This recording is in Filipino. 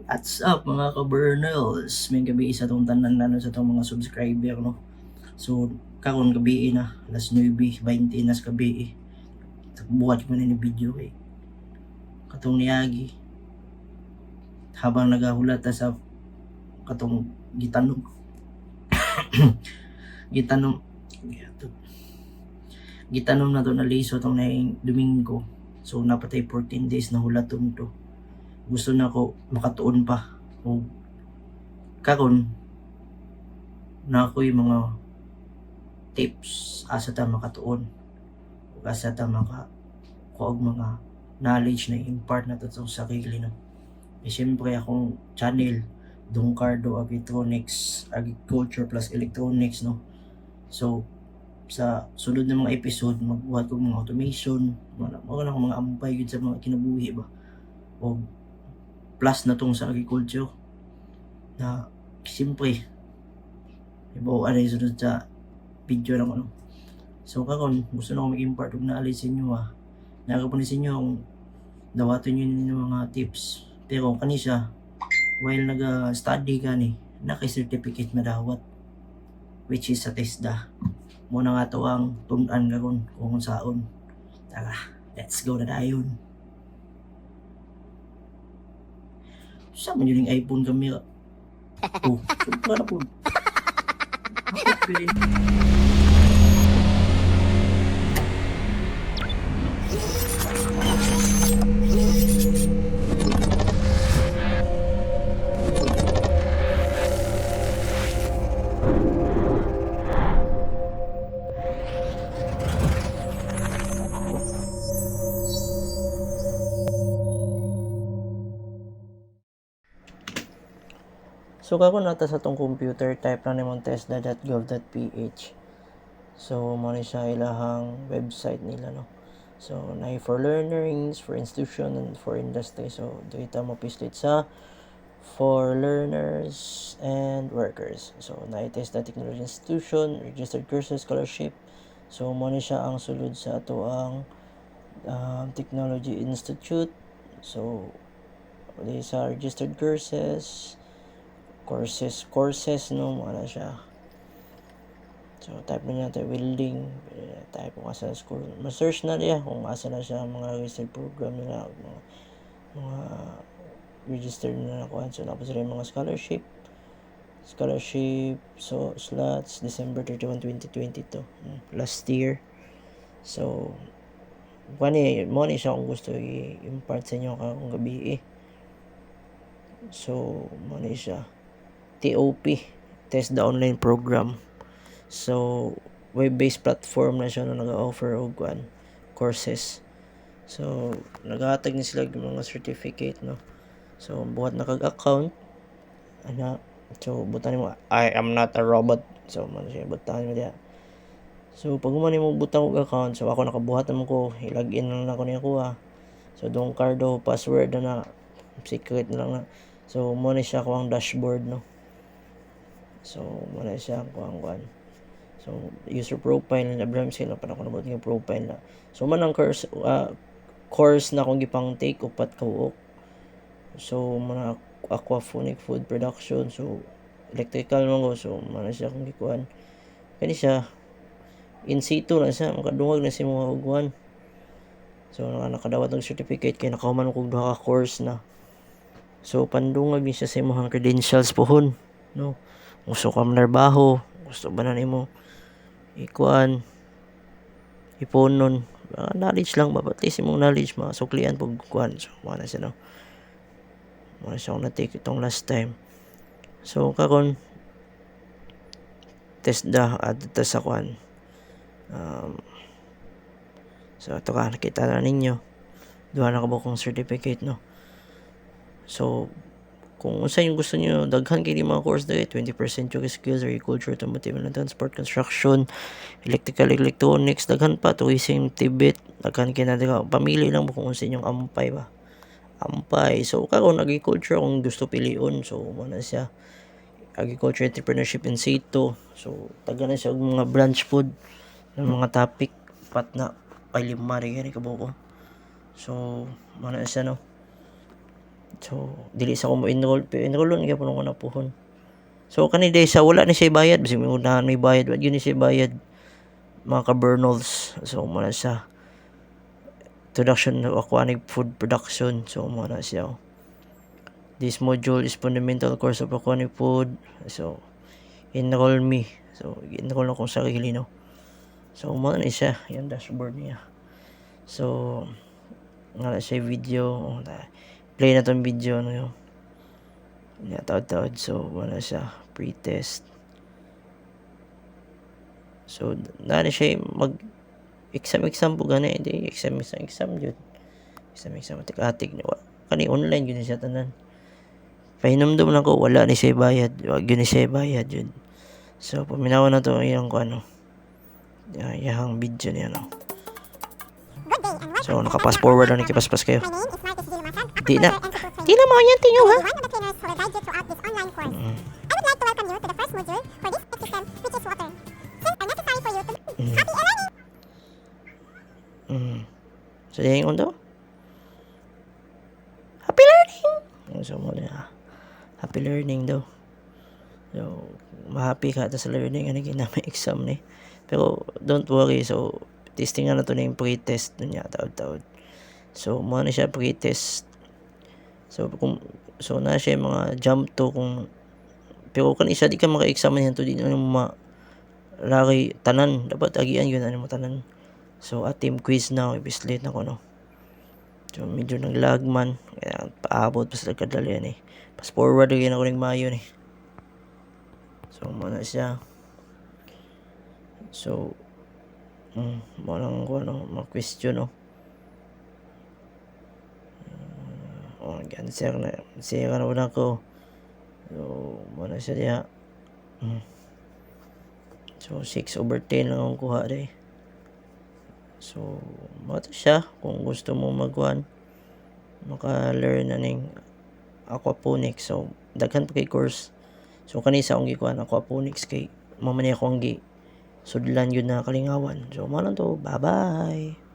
What's up mga ka-Burnels? May gabi sa itong tanan na sa itong mga subscriber, no? So, karon gabi na, alas 9:20 na sa gabi. Buhat ko na ni video kay katong niagi. Habang nagahulat ta sa katong gitanom. gitanom gitanom na to na liso itong naing Domingo. So, napatay 14 days na hulaton to. Gusto na ko makatuon pa. O, karon na ako'y mga tips asa ta makatuon ug asa ta kuog mga knowledge na impart na to sa sarili, no. Siyempre akong channel Don Cardo Agritronics, Agriculture plus Electronics, no. So sa sunod na mga episode magbuhat ko mga automation, mga ampay yun sa mga kinabuhi ba, o plus na tong sa agriculture na siyempre ibaw ano yung sunod sa video lang, ano. So karon gusto na ko mag-impart og knowledge sa inyo, nagapunin sa inyo ang dawaton nyo ninyo mga tips. Pero kani siya, while nag-study ka ni, naka-certificate na dawat, which is sa TESDA. Muna nga to ang tunan karon kung saon. Tara, let's go na dayon. Sa man yun yung iPhone camera. Oh, super na po. Okay. So karon nata sa tong computer, type lang nimong tesda.gov.ph. So mo ni siya ilahang website nila, no. So na for learners, for institution, and for industry. So dito mo pislit sa for learners and workers. So na TESDA Technology Institution, registered courses, scholarship. So mo ni siya ang sulod sa ato ang Technology Institute. So sa registered courses, no, ano siya. So type na niya tayo welding, type kung asa school, ma-search na niya kung asa na siya mga registered program nila, mga registered na nakuha. So tapos rin mga scholarship, so slots December 31, 2022, last year. So mo ni siya kung gusto i-impart sa inyo kakong gabi. So mo ni siya TOP, TESDA online program. So web-based platform na siya na nag-offer og courses. So nagahatag ni sila ng mga certificate, no. So buhat na kag account ana. So butan mo I am not a robot. So man siya butan mo diya. So pag man mo butang og account, so ako nakabuhat naman ko, i-login lang ako niya kuha. So Don Cardo password na secret na lang na. So mo na siya ko ang dashboard, no. So mo na siya ko ang so user profile na Abraham sila para ko nabot nga profile na. So man ang course na akong gipang take upat ka uok. So man aquaponic food production, so electrical man ko. So man siya akong gikuan kani siya in situ na siya, makadungag na si mga ugwan. So nakadawat ng certificate kay nakahuman kog duha ka course na. So pandungag ni siya sa imong credentials pohon, no. Gusto ka manarbaho, gusto ba na nimo ikuan iponon, knowledge lang ba, at least imong knowledge masuklian pag kuan. So mo na siya, no. Mo na siya na take itong last time. So karon TESDA at sa kuan. So ito ka, nakita na ninyo duha na kabukong certificate, no. So kung unsa yung gusto niyo daghan kay mga course dahil 20% yung skills, agriculture, automotive and transport, construction, electrical, electronics, daghan pa tourism, Tibet, daghan kay na pamili lang kung unsa inyong ampay. So karon agriculture kung gusto pilion, so mana siya agriculture entrepreneurship in situ. So taga na siya og mga branch food ng mga topic pat na ay lima rin kabuko. So mana siya, no. So dili sa ko mo enroll, pero enrollon gyapon ko na puhon. So kani day sa wala ni siya bayad, bisig mo unahan may bayad, wa gyud ni siya bayad mga ka-Bernals. So mo na siya introduction to aquatic food production. So mo na siya. This module is fundamental course of aquatic food. So enroll me. So enroll ako sa Hilino. So mo na siya, yung dashboard niya. So nga siya video, play na tong video no yun. Taod-taod. So wala siya pre-test. So na siya mag exam po gani, di exam jud. Exam atik ni wa kani online gyud siya tanan. Pahinumdum lang ko wala ni siya bayad, wag gyud ni siya bayad jud. So paminaw na to iyang ko ano. Yang video niya no. So naka-fast forward na nakipaspas kayo. Di na mo yan tinyo ha. So yung undo. Happy learning. So mo na. Happy learning daw. So ma-happy ka ta sa learning ano ginamit exam ni. Pero don't worry. So testing na to na yung pre-test niya taod-taod. So mo na siya pre-test. So na siya mga jump to kung pero kan isa di ka maka-exam niyan to di ano lari tanan dapat agian yun ano mo tanan. So team quiz now ibislate na ko no. So medyo naglag man kaya paabot pa sa kadali ni. Pas forward gyud ako ning mayo ni. So mo na siya. So mo lang ko no ma-question no. Answer na una ko. So mo na siya diha. So 6/10 lang ang kuha day. So mo to siya kung gusto mo magkuhan maka-learn na ning aquaponics. So daghan pa kay course. So kanisa akong gikuhan aquaponics kay mo man akong gi sudlan yun na kalingawan. So mo lang to. Bye-bye.